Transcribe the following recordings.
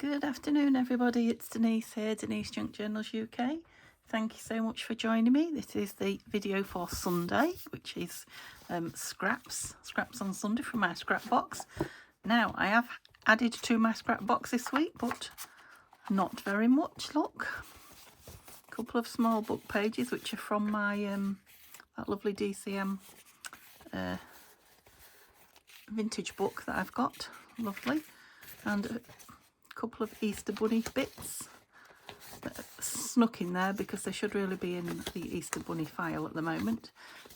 Good afternoon, everybody. It's Denise here, Denise Junk Journals UK. Thank you so much for joining me. This is the video for Sunday, which is scraps on Sunday from my scrap box. Now, I have added to my scrap box this week, but not very much, look. A couple of small book pages, which are from my that lovely DCM vintage book that I've got. Lovely. And a couple of Easter Bunny bits that are snuck in there because they should really be in the Easter Bunny file at the moment.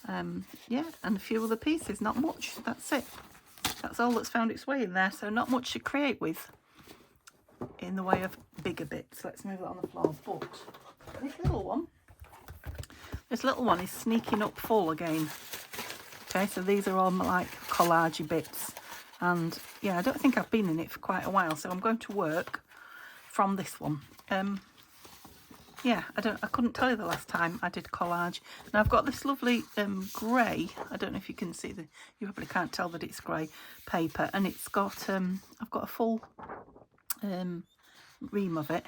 Yeah, and a few other pieces, not much. That's it. That's all that's found its way in there, so not much to create with in the way of bigger bits. Let's move it on the floor. But this little one is sneaking up full again. Okay, so these are all like collage bits. And yeah, I don't think I've been in it for quite a while, so I'm going to work from this one. Yeah, I couldn't tell you the last time I did collage. Now I've got this lovely grey, I don't know if you can see you probably can't tell that it's grey paper, and it's got I've got a full ream of it,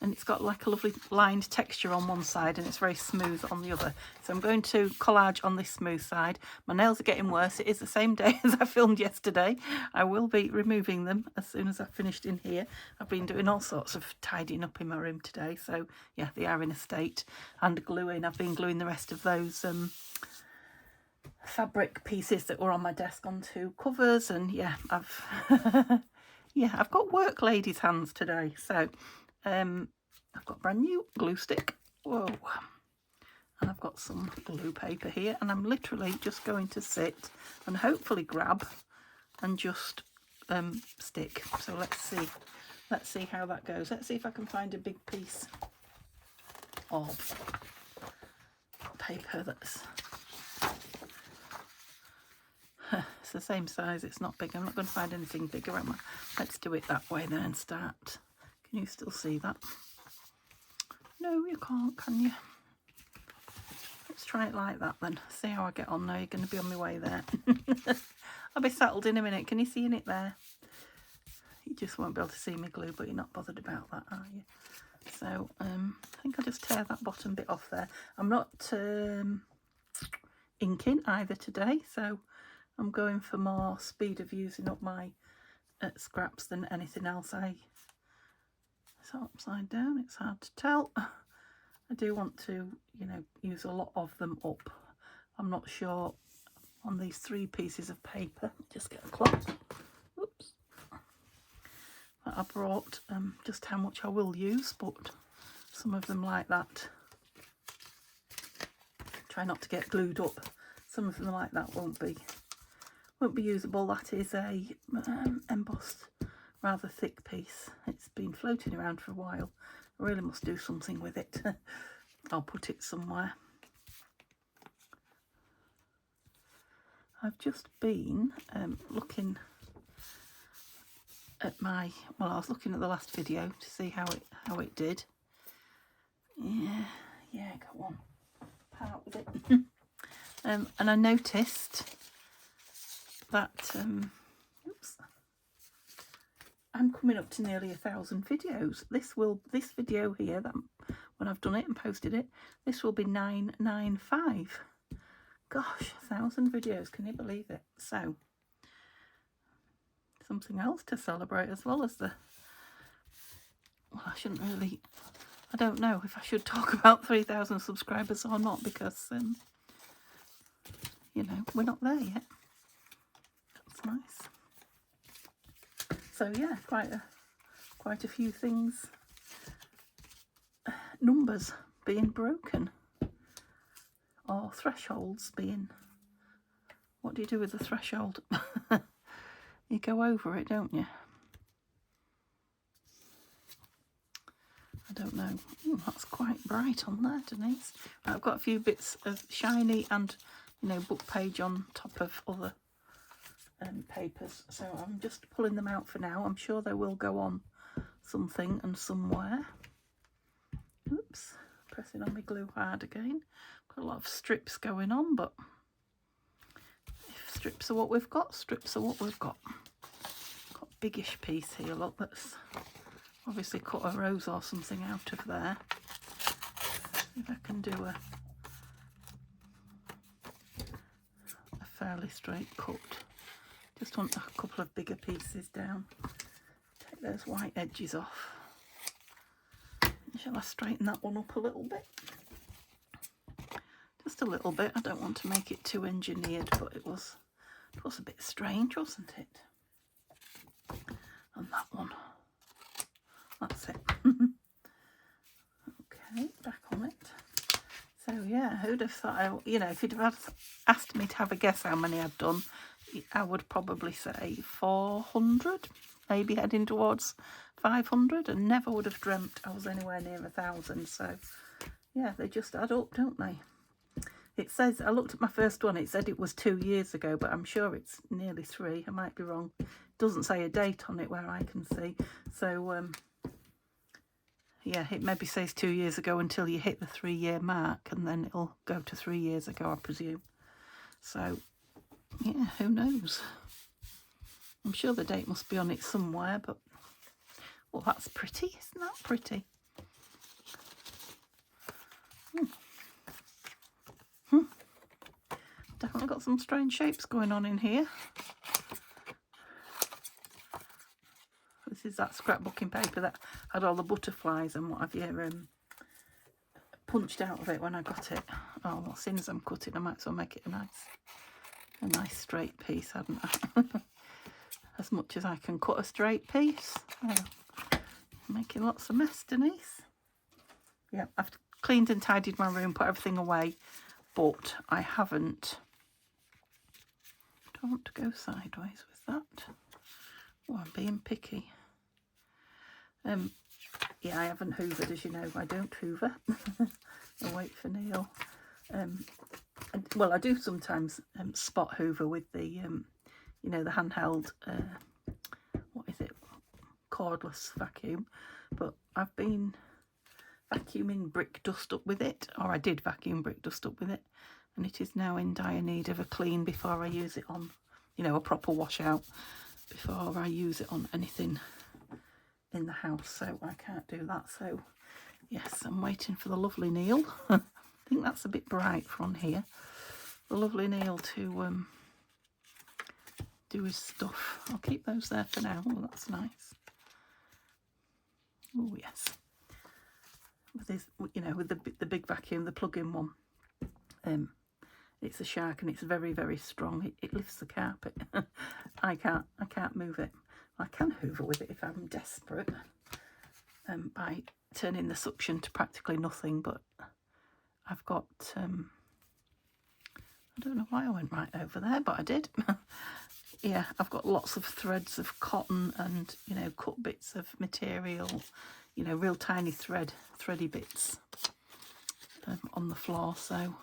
and it's got like a lovely lined texture on one side and it's very smooth on the other. So I'm going to collage on this smooth side. My nails are getting worse. It is the same day as I filmed yesterday. I will be removing them as soon as I've finished in here. I've been doing all sorts of tidying up in my room today, so yeah, they are in a state. And gluing, I've been gluing the rest of those fabric pieces that were on my desk onto covers, and yeah, I've yeah, I've got work ladies' hands today. So I've got brand new glue stick, whoa, and I've got some glue paper here, and I'm literally just going to sit and hopefully grab and just stick. So let's see how that goes. Let's see if I can find a big piece of paper that's it's the same size, it's not big. I'm not going to find anything bigger, am I? Let's do it that way then and start. Can you still see that? No, you can't, can you? Let's try it like that then. See how I get on now. You're going to be on my way there. I'll be settled in a minute. Can you see it there? You just won't be able to see me glue, but you're not bothered about that, are you? So I think I'll just tear that bottom bit off there. I'm not inking either today, so I'm going for more speed of using up my scraps than anything else. It's upside down, it's hard to tell. I do want to, you know, use a lot of them up. I'm not sure on these 3 pieces of paper. Just get a cloth. Oops. That I brought, just how much I will use, but some of them like that. Try not to get glued up. Some of them like that won't be usable. That is a embossed, rather thick piece. It's been floating around for a while. I really must do something with it. I'll put it somewhere. I've just been looking at my, well, I was looking at the last video to see how it did. Yeah, go on, part with it. And I noticed that oops, I'm coming up to nearly 1,000 videos. This video here, that when I've done it and posted it, this will be 995. Gosh, 1,000 videos, can you believe it? So something else to celebrate as well as the, well, I don't know if I should talk about 3,000 subscribers or not, because you know, we're not there yet. That's nice. So yeah, quite a few things, numbers being broken, or thresholds being, what do you do with the threshold? You go over it, don't you? I don't know. Ooh, that's quite bright on there, Denise. I've got a few bits of shiny and, you know, book page on top of other papers, so I'm just pulling them out for now. I'm sure they will go on something and somewhere. Oops, pressing on my glue hard again. Got a lot of strips going on, but if strips are what we've got, strips are what we've got. Got a biggish piece here, look, that's obviously cut a rose or something out of there. See if I can do a fairly straight cut. Just want a couple of bigger pieces down. Take those white edges off. Shall I straighten that one up a little bit? Just a little bit. I don't want to make it too engineered, but it was a bit strange, wasn't it? And that one. That's it. Okay, back on it. So yeah, who'd have thought, you know, if you'd have asked me to have a guess how many I've done, I would probably say 400, maybe heading towards 500, and never would have dreamt I was anywhere near 1,000. So yeah, they just add up, don't they? It says, I looked at my first one, it said it was 2 years ago, but I'm sure it's nearly 3. I might be wrong. It doesn't say a date on it where I can see. So yeah, it maybe says 2 years ago until you hit the 3-year mark, and then it'll go to 3 years ago, I presume. So yeah, who knows? I'm sure the date must be on it somewhere, but well, that's pretty. Isn't that pretty? Definitely got some strange shapes going on in here. This is that scrapbooking paper that had all the butterflies and what have you punched out of it when I got it. Oh, well, as soon as I'm cutting, I might as well make it a nice straight piece, hadn't I? As much as I can cut a straight piece. Oh, making lots of mess, Denise. Yeah, I've cleaned and tidied my room, put everything away, but I haven't. Don't want to go sideways with that. Oh, I'm being picky. Yeah, I haven't hoovered, as you know. I don't hoover. I wait for Neil. Well, I do sometimes spot hoover with the, you know, the handheld, what is it, cordless vacuum. But I've been vacuuming brick dust up with it, or I did vacuum brick dust up with it, and it is now in dire need of a clean before I use it on, you know, a proper wash out before I use it on anything in the house. So I can't do that. So yes, I'm waiting for the lovely Neil. I think that's a bit bright from here. The lovely Neil to do his stuff. I'll keep those there for now. Oh, that's nice. Oh yes. With his, you know, with the big vacuum, the plug-in one. It's a Shark and it's very, very strong. It lifts the carpet. I can't move it. I can hoover with it if I'm desperate, by turning the suction to practically nothing, but I've got, I don't know why I went right over there, but I did. Yeah, I've got lots of threads of cotton and, you know, cut bits of material, you know, real tiny thready bits on the floor, so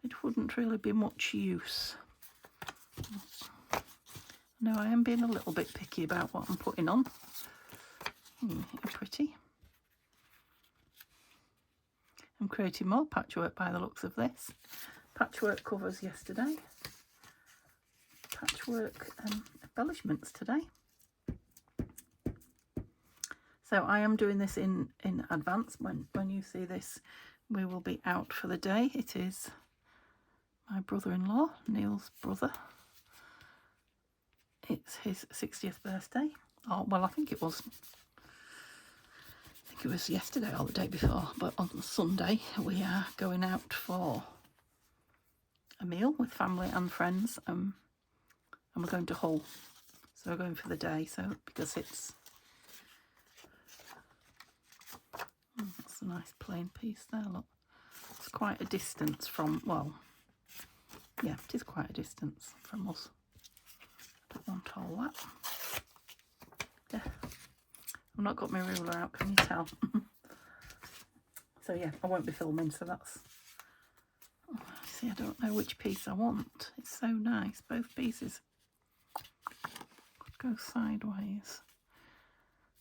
it wouldn't really be much use. No, I am being a little bit picky about what I'm putting on. Pretty. I'm creating more patchwork by the looks of this. Patchwork covers yesterday. Patchwork embellishments today. So I am doing this in advance. When you see this, we will be out for the day. It is my brother-in-law, Neil's brother. It's his 60th birthday. Oh, well, I think it was yesterday or the day before, but on Sunday we are going out for a meal with family and friends, and we're going to Hull. So we're going for the day, so because it's that's a nice plain piece there, look. It's quite a distance from, well, yeah, it is quite a distance from us. Don't want all that. Yeah, I've not got my ruler out, can you tell? So yeah, I won't be filming, so that's, oh, see, I don't know which piece I want. It's so nice, both pieces could go sideways.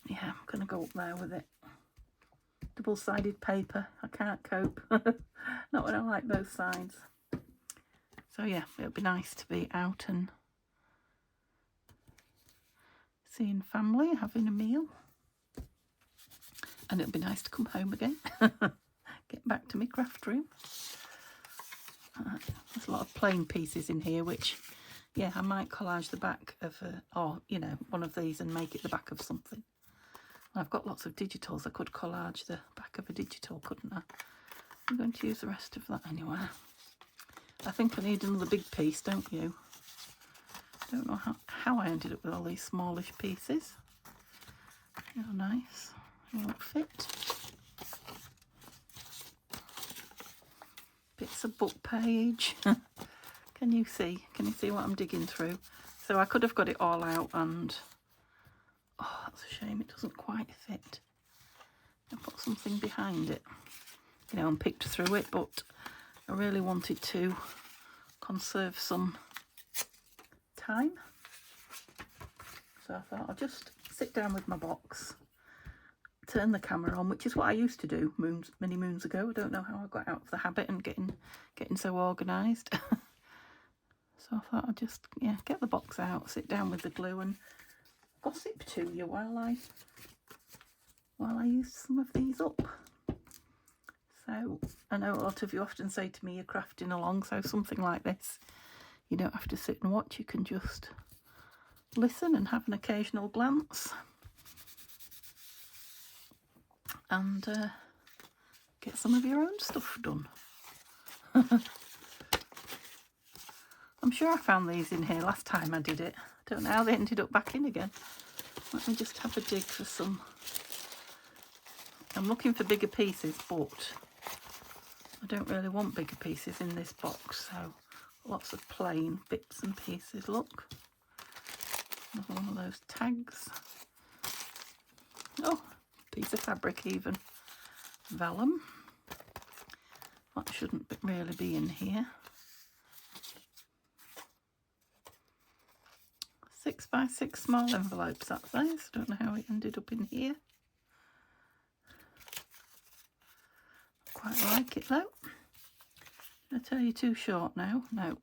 Yeah, I'm gonna go up there with it. Double-sided paper, I can't cope. Not when I like both sides. So yeah, it would be nice to be out and seeing family, having a meal. And it'll be nice to come home again. Get back to my craft room. There's a lot of plain pieces in here, which, yeah, I might collage the back of, or, you know, one of these and make it the back of something. I've got lots of digitals. I could collage the back of a digital, couldn't I? I'm going to use the rest of that anyway. I think I need another big piece, don't you? Don't know how I ended up with all these smallish pieces. They're nice. They won't fit. Bits of book page. Can you see? Can you see what I'm digging through? So I could have got it all out and... Oh, that's a shame. It doesn't quite fit. I put something behind it, you know, and picked through it, but I really wanted to conserve some time. So I thought I'll just sit down with my box, turn the camera on, which is what I used to do many moons ago. I don't know how I got out of the habit and getting so organised. So I thought I'd just, yeah, get the box out, sit down with the glue and gossip to you while I use some of these up. So I know a lot of you often say to me you're crafting along, so something like this, you don't have to sit and watch, you can just listen and have an occasional glance and get some of your own stuff done. I'm sure I found these in here last time I did it. I don't know how they ended up back in again. Let me just have a dig for some. I'm looking for bigger pieces, but I don't really want bigger pieces in this box, so lots of plain bits and pieces. Look, another one of those tags. Oh, piece of fabric even. Vellum. That shouldn't really be in here. 6x6 small envelopes, that's nice. Don't know how it ended up in here. Quite like it though. Did I tell you too short now? No.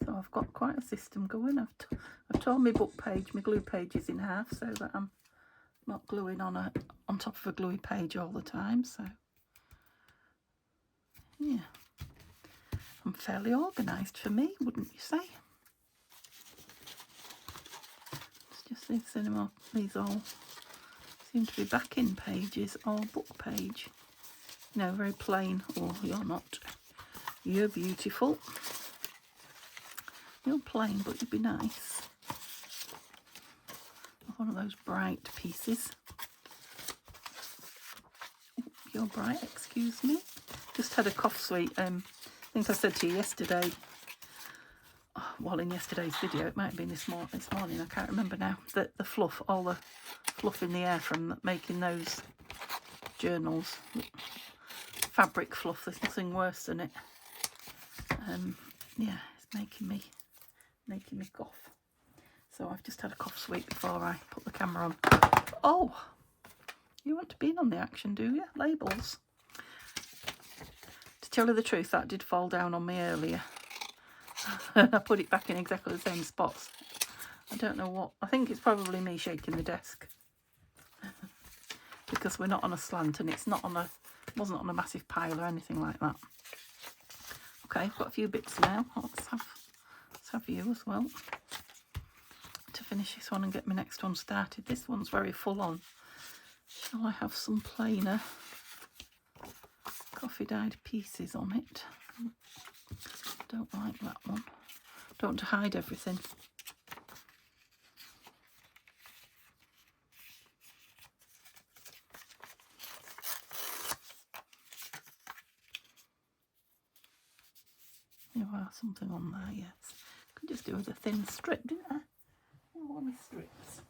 So I've got quite a system going. I've torn my book page, my glue pages in half so that I'm not gluing on top of a gluey page all the time. So yeah, I'm fairly organised for me, wouldn't you say? It's just these all seem to be backing pages or book page. You know, very plain. Oh, you're not. You're beautiful. You're plain, but you'd be nice. One of those bright pieces. You're bright, excuse me. Just had a cough sweet. I think I said to you yesterday, well, in yesterday's video, it might have been this morning, I can't remember now, that the fluff, all the fluff in the air from making those journals, fabric fluff, there's nothing worse than it. Yeah, it's making me cough. So I've just had a cough sweet before I put the camera on. Oh, you want to be in on the action, do you? Labels. To tell you the truth, that did fall down on me earlier. I put it back in exactly the same spots. I don't know what. I think it's probably me shaking the desk. Because we're not on a slant and wasn't on a massive pile or anything like that. Okay, I've got a few bits now. Let's have you as well. To finish this one and get my next one started. This one's very full on. Shall I have some plainer coffee dyed pieces on it? Don't like that one. Don't want to hide everything. There are something on there, yes. Could just do with a thin strip, didn't I? All my strips.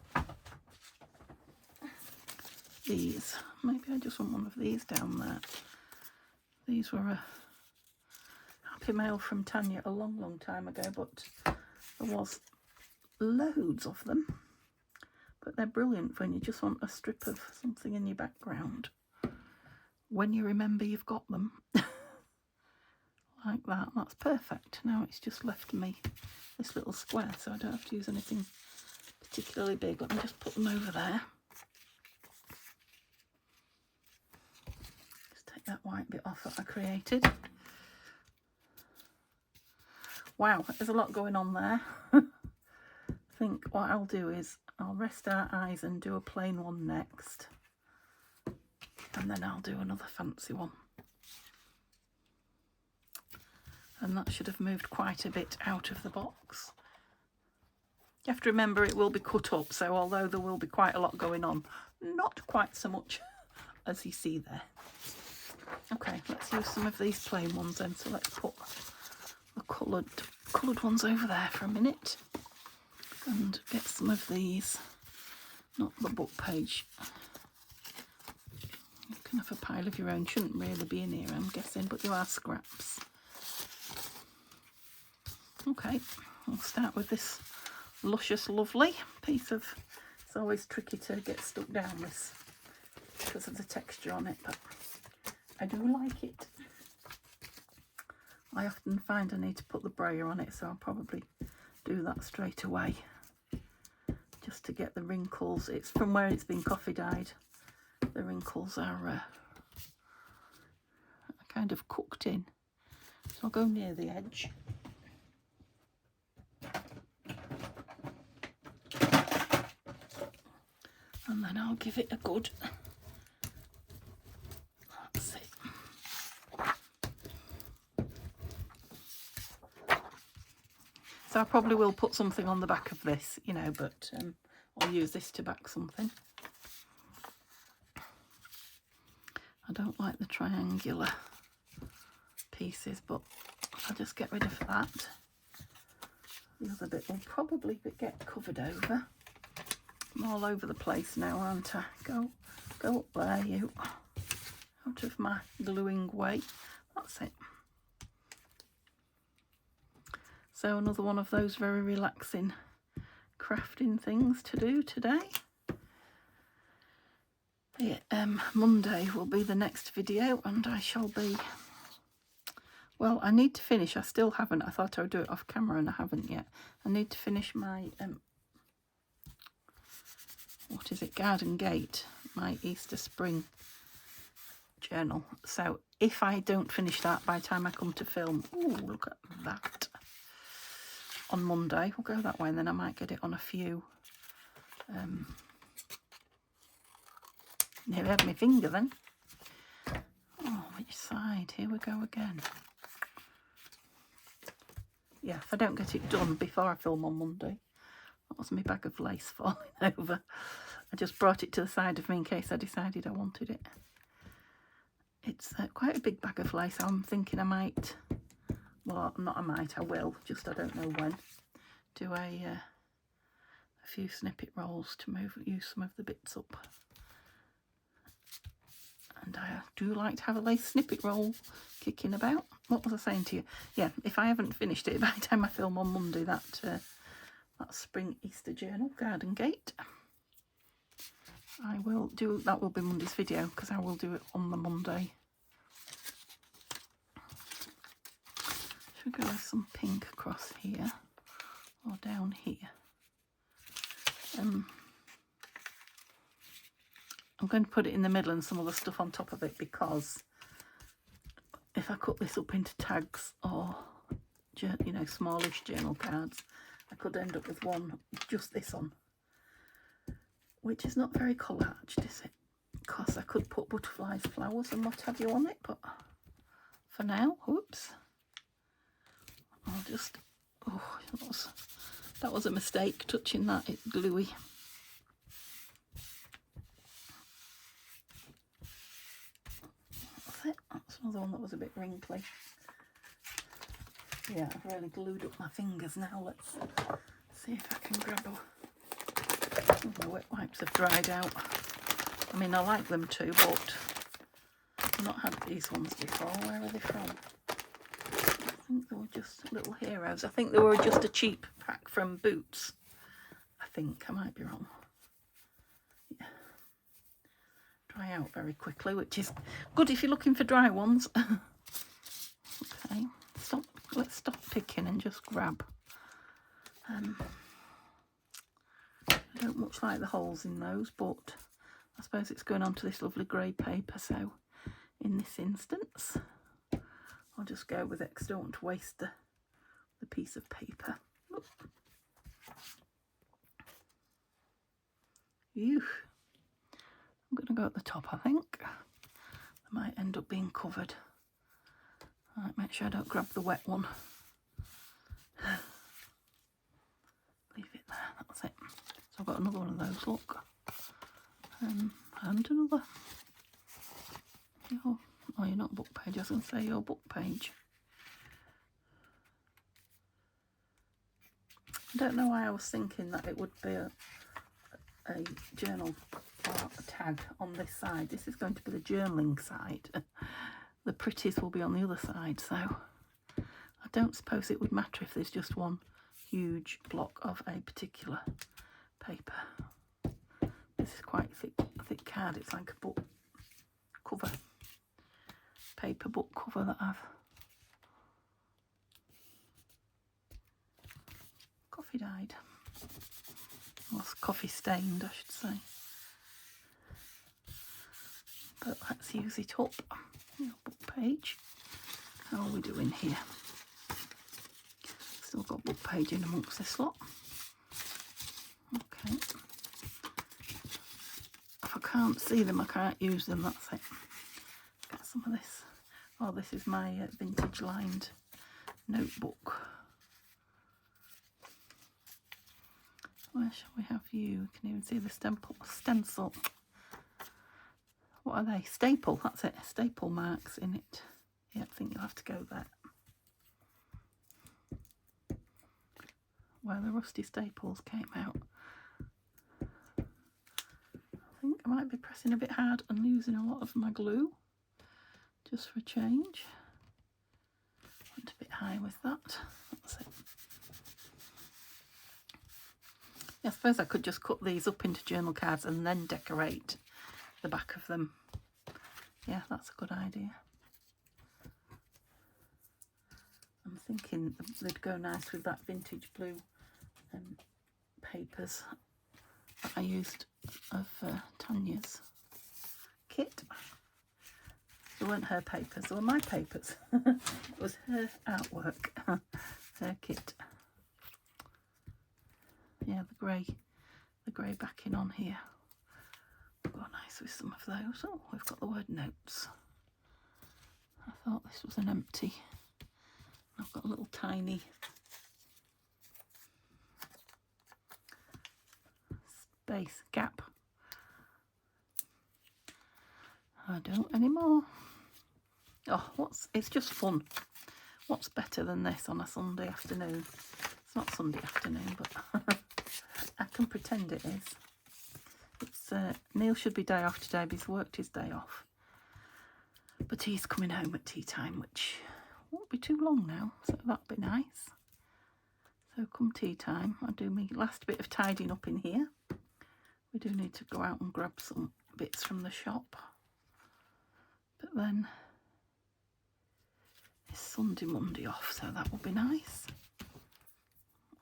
These. Maybe I just want one of these down there. These were a happy mail from Tanya a long, long time ago, but there was loads of them. But they're brilliant when you just want a strip of something in your background. When you remember you've got them. like that. That's perfect. Now it's just left me this little square, so I don't have to use anything particularly big. Let me just put them over there. Just take that white bit off that I created. Wow, there's a lot going on there. I think what I'll do is I'll rest our eyes and do a plain one next, and then I'll do another fancy one. And that should have moved quite a bit out of the box. You have to remember it will be cut up, so although there will be quite a lot going on, not quite so much as you see there. Okay, let's use some of these plain ones then. So let's put the coloured ones over there for a minute and get some of these, not the book page. You can have a pile of your own, shouldn't really be in here I'm guessing, but you are scraps. Okay, we'll start with this luscious lovely piece of, it's always tricky to get stuck down this because of the texture on it, but I do like it. I often find I need to put the brayer on it, so I'll probably do that straight away just to get the wrinkles. It's from where it's been coffee dyed. The wrinkles are kind of cooked in. So I'll go near the edge. And then I'll give it a good, that's it. So I probably will put something on the back of this, you know, but I'll use this to back something. I don't like the triangular pieces, but I'll just get rid of that. The other bit will probably get covered over. I'm all over the place now, aren't I? Go up there, you. Out of my gluing way. That's it. So another one of those very relaxing crafting things to do today. Yeah, Monday will be the next video, and I shall be, well, I need to finish. I still haven't. I thought I would do it off camera and I haven't yet. I need to finish my what is it, Garden Gate, my Easter Spring journal. So if I don't finish that by the time I come to film, ooh, look at that, on Monday, we'll go that way, and then I might get it on a few, nearly had my finger then. Oh, which side? Here we go again. Yeah, if I don't get it done before I film on Monday. That was my bag of lace falling over. I just brought it to the side of me in case I decided I wanted it. It's quite a big bag of lace. I'm thinking I might, well, not I might, I will, just I don't know when, do a few snippet rolls to use some of the bits up. And I do like to have a lace snippet roll kicking about. What was I saying to you? Yeah, if I haven't finished it by the time I film on Monday, that Spring Easter Journal, Garden Gate, I will do, that will be Monday's video, because I will do it on the Monday. Should go with some pink across here, or down here. I'm going to put it in the middle and some other stuff on top of it, because if I cut this up into tags or, you know, smallish journal cards, I could end up with one, just this on, which is not very collaged, is it? Because I could put butterflies, flowers and what have you on it, but for now, whoops, I'll just, oh, that was a mistake, touching that, it's gluey. That's it, that's another one that was a bit wrinkly. Yeah, I've really glued up my fingers now. Let's see if I can grab a... Oh, my wet wipes have dried out. I mean, I like them too, but I've not had these ones before. Where are they from? I think they were just little heroes. I think they were just a cheap pack from Boots. I think, I might be wrong. Yeah. Dry out very quickly, which is good if you're looking for dry ones. Okay, let's stop picking and just grab. I don't much like the holes in those, but I suppose it's going onto this lovely grey paper, so in this instance I'll just go with it because I don't want to waste the piece of paper. Oop. Ew. I'm going to go at the top, I think. I might end up being covered. Right, make sure I don't grab the wet one. Leave it there, that's it. So I've got another one of those, look. And another. Oh, you're not book page, I was going to say your book page. I don't know why I was thinking that it would be a journal tag on this side. This is going to be the journaling side. The pretties will be on the other side, so I don't suppose it would matter if there's just one huge block of a particular paper. This is quite thick card. It's like a book cover, paper book cover that I've coffee dyed. Well, coffee stained, I should say. But let's use it up. Your book page. How are we doing here? Still got book page in amongst this lot. Okay. If I can't see them, I can't use them. That's it. Get some of this. Oh, this is my vintage lined notebook. Where shall we have you? You can even see the stencil. What are they? Staple, that's it. Staple marks in it. Yeah, I think you'll have to go there. Where the rusty staples came out. I think I might be pressing a bit hard and losing a lot of my glue. Just for a change. Went a bit high with that. That's it. I suppose I could just cut these up into journal cards and then decorate the back of them. Yeah, that's a good idea. I'm thinking they'd go nice with that vintage blue papers that I used of Tanya's kit. They weren't her papers, they were my papers. It was her artwork, her kit. Yeah, the grey backing on here. Go nice with some of those. Oh, we've got the word notes. I thought this was an empty. I've got a little tiny space gap. I don't anymore. Oh, it's just fun. What's better than this on a Sunday afternoon? It's not Sunday afternoon, but I can pretend it is. It's Neil should be day off today, but he's worked his day off. But he's coming home at tea time, which won't be too long now, so that'll be nice. So come tea time, I'll do my last bit of tidying up in here. We do need to go out and grab some bits from the shop. But then it's Sunday, Monday off, so that will be nice.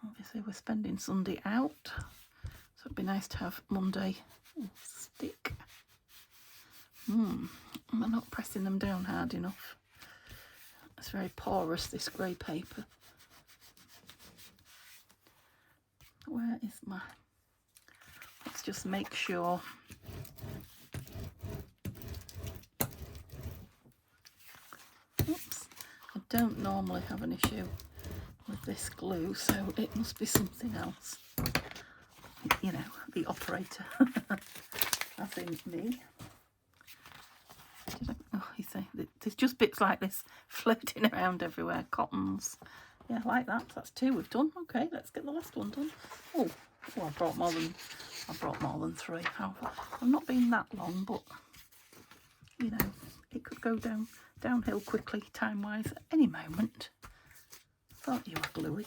Obviously we're spending Sunday out, so it'd be nice to have Monday stick. I'm not pressing them down hard enough. It's very porous, this grey paper. Where is my... Let's just make sure. Oops. I don't normally have an issue with this glue, so it must be something else. You know, the operator. As in me. You see, there's just bits like this floating around everywhere. Cottons. Yeah, like that. That's 2 we've done. Okay, let's get the last one done. Oh, I brought more than 3. I've not been that long, but you know, it could go downhill quickly, time-wise, at any moment. Thought you were gluey.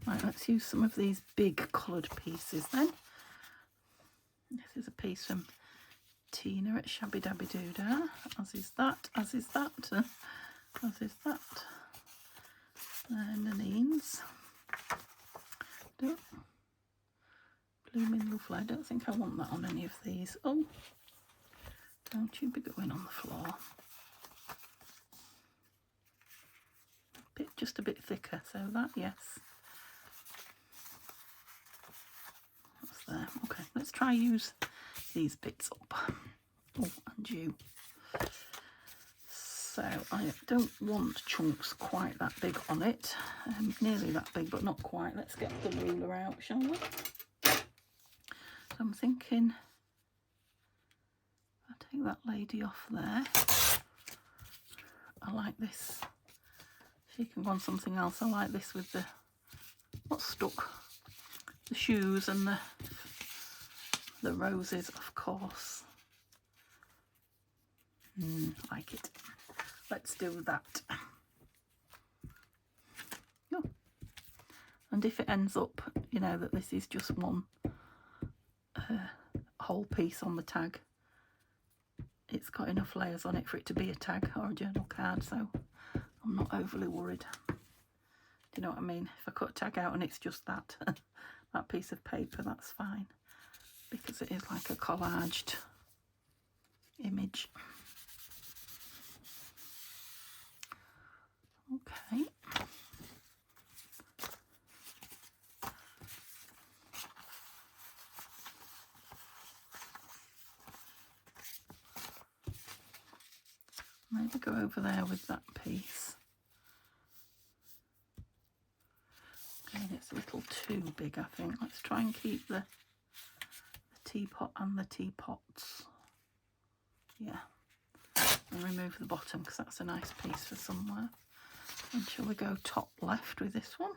Right, let's use some of these big coloured pieces then. This is a piece from Tina at Shabby Dabby Doodah, as is that, as is that, as is that. And Nanines. Blooming Lovely. I don't think I want that on any of these. Oh, don't you be going on the floor. Just a bit thicker, so that, yes. That's there. Okay, let's try use these bits up. Oh, and you. So I don't want chunks quite that big on it. Nearly that big, but not quite. Let's get the ruler out, shall we? So I'm thinking, I'll take that lady off there. I like this. She can go on something else. I like this with the, what's stuck? The shoes and the roses, of course. Like it. Let's do that. Oh. And if it ends up, you know, that this is just one whole piece on the tag, it's got enough layers on it for it to be a tag or a journal card, so I'm not overly worried. Do you know what I mean? If I cut a tag out and it's just that, that piece of paper, that's fine, because it is like a collaged image. Okay. Maybe go over there with that piece. Again, it's a little too big, I think. Let's try and keep the teapot and the teapots. Yeah. And remove the bottom, because that's a nice piece for somewhere. And shall we go top left with this one?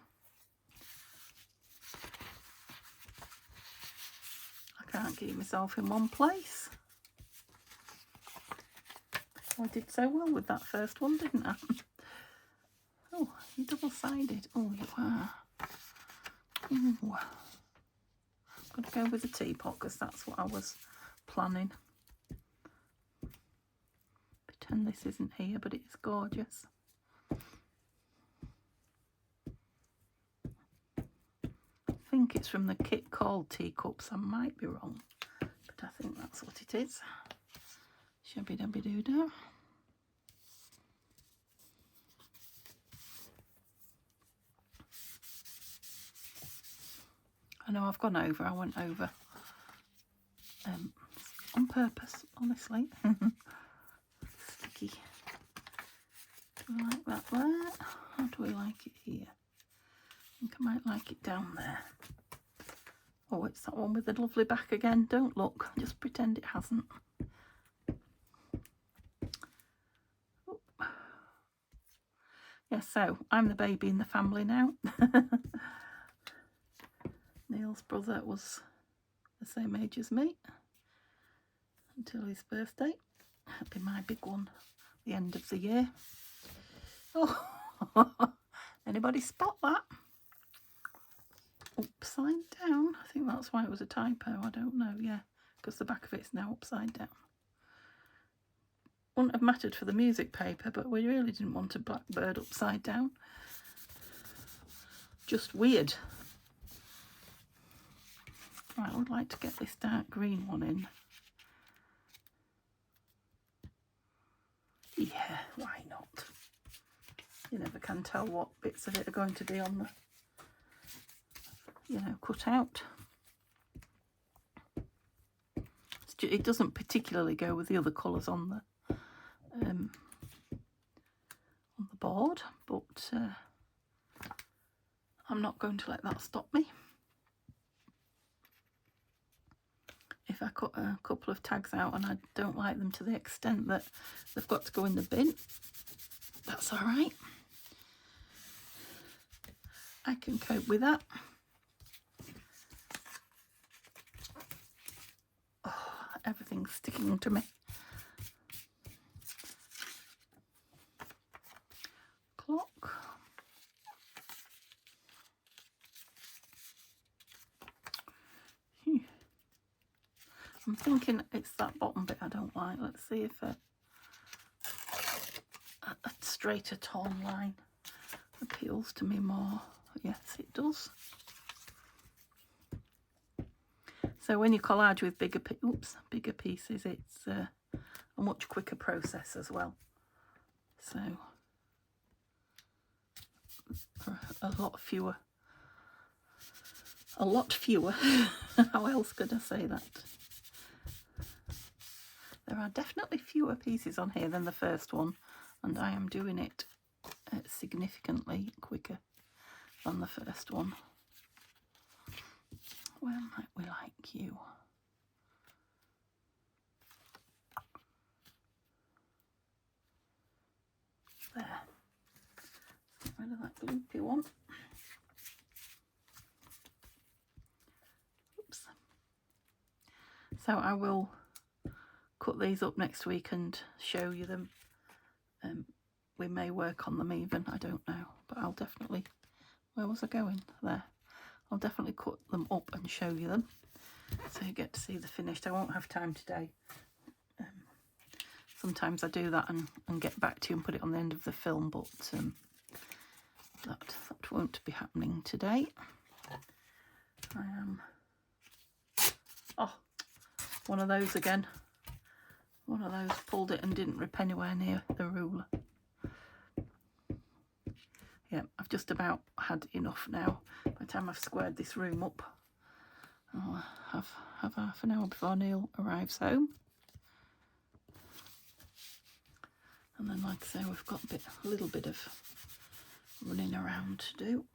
I can't keep myself in one place. I did so well with that first one, didn't I? Oh, you're double-sided. Oh, you are. Ooh. I'm going to go with the teapot because that's what I was planning. Pretend this isn't here, but it's gorgeous. I think it's from the kit called Teacups. I might be wrong, but I think that's what it is. Shabby Dabby Doodah. I know I've gone over. I went over on purpose, honestly. Sticky. Do we like that there? How do we like it here? I think I might like it down there. Oh, it's that one with the lovely back again. Don't look. Just pretend it hasn't. Oh. Yeah, so I'm the baby in the family now. Neil's brother was the same age as me until his birthday. That'll be my big one, the end of the year. Oh, anybody spot that? Upside down. I think that's why it was a typo. I don't know. Yeah, because the back of it's now upside down. Wouldn't have mattered for the music paper, but we really didn't want a blackbird upside down. Just weird. Right, I would like to get this dark green one in. Yeah, why not? You never can tell what bits of it are going to be on the, you know, cut out. It doesn't particularly go with the other colours on the board, but I'm not going to let that stop me. If I cut a couple of tags out and I don't like them to the extent that they've got to go in the bin, that's all right. I can cope with that. Oh, everything's sticking to me. Clock. I'm thinking it's that bottom bit I don't like. Let's see if a straighter torn line appeals to me more. Yes, it does. So when you collage with bigger pieces, it's a much quicker process as well. So a lot fewer. How else could I say that? There are definitely fewer pieces on here than the first one, and I am doing it significantly quicker than the first one. Where might we like you? There. Get rid of that gloopy one. Oops. So I will cut these up next week and show you them. We may work on them even, I don't know, but I'll definitely, where was I going? There. I'll definitely cut them up and show you them, so you get to see the finished. I won't have time today. Sometimes I do that and get back to you and put it on the end of the film, but that won't be happening today. I am, oh, one of those again. One of those pulled it and didn't rip anywhere near the ruler. Yeah, I've just about had enough now. By the time I've squared this room up, I'll have half an hour before Neil arrives home. And then, like I say, we've got a little bit of running around to do.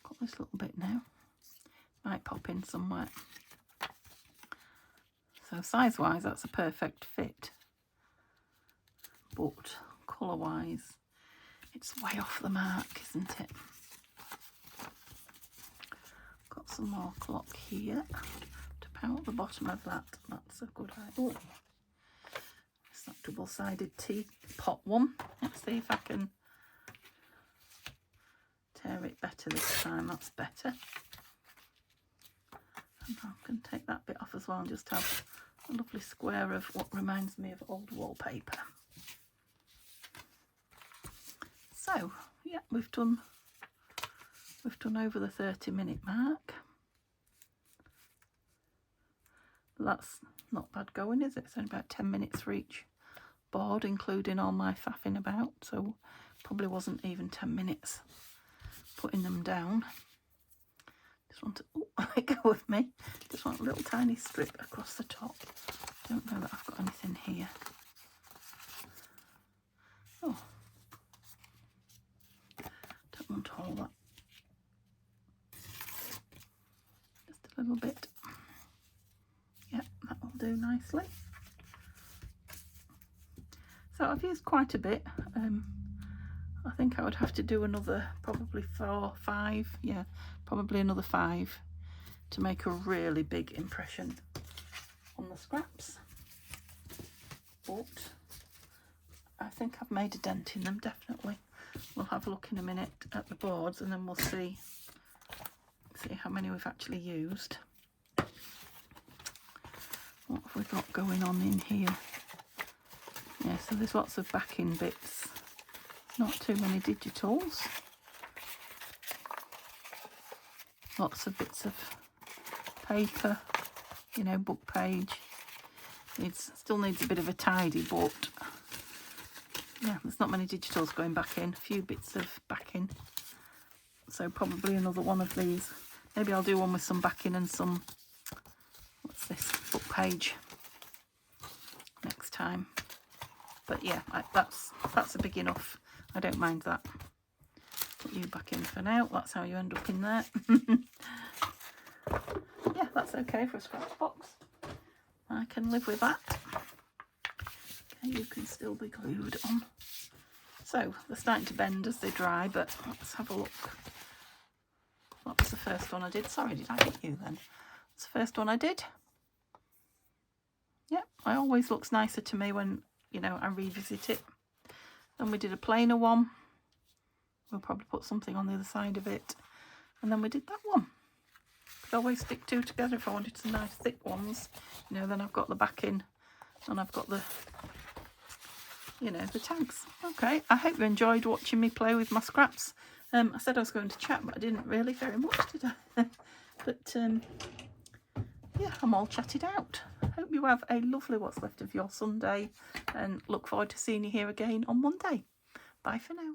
Got this little bit now. Might pop in somewhere. So size-wise, that's a perfect fit. But colour-wise, it's way off the mark, isn't it? Got some more clock here to power the bottom of that. That's a good idea. It's that double-sided teapot one. Let's see if I can tear it better this time. That's better. And I can take that bit off as well and just have a lovely square of what reminds me of old wallpaper. So yeah, we've done over the 30-minute mark. But that's not bad going, is it? It's only about 10 minutes for each board, including all my faffing about, so probably wasn't even 10 minutes putting them down. Just want to, oh, let go with me. Just want a little tiny strip across the top. Don't know that I've got anything here. Oh, don't want all that. Just a little bit. Yeah, that will do nicely. So I've used quite a bit. I think I would have to do another probably 4, 5, yeah, probably another 5 to make a really big impression on the scraps. But I think I've made a dent in them, definitely. We'll have a look in a minute at the boards and then we'll see how many we've actually used. What have we got going on in here? Yeah, so there's lots of backing bits. Not too many digitals. Lots of bits of paper, you know, book page. Still needs a bit of a tidy, but yeah, there's not many digitals going back in. A few bits of backing. So probably another one of these. Maybe I'll do one with some backing and some, what's this, book page next time. But yeah, that's a big enough. I don't mind that. Put you back in for now. That's how you end up in there. Yeah, that's okay for a scratch box. I can live with that. Okay, you can still be glued on. So they're starting to bend as they dry, but let's have a look. That was the first one I did. Sorry, did I hit you then? That's the first one I did. Yeah, it always looks nicer to me when, you know, I revisit it. Then we did a plainer one. We'll probably put something on the other side of it. And then we did that one. could always stick two together if I wanted some nice thick ones. You know, then I've got the backing and I've got the, you know, the tags. Okay, I hope you enjoyed watching me play with my scraps. I said I was going to chat, but I didn't really very much today. But yeah, I'm all chatted out. Hope you have a lovely what's left of your Sunday, and look forward to seeing you here again on Monday. Bye for now.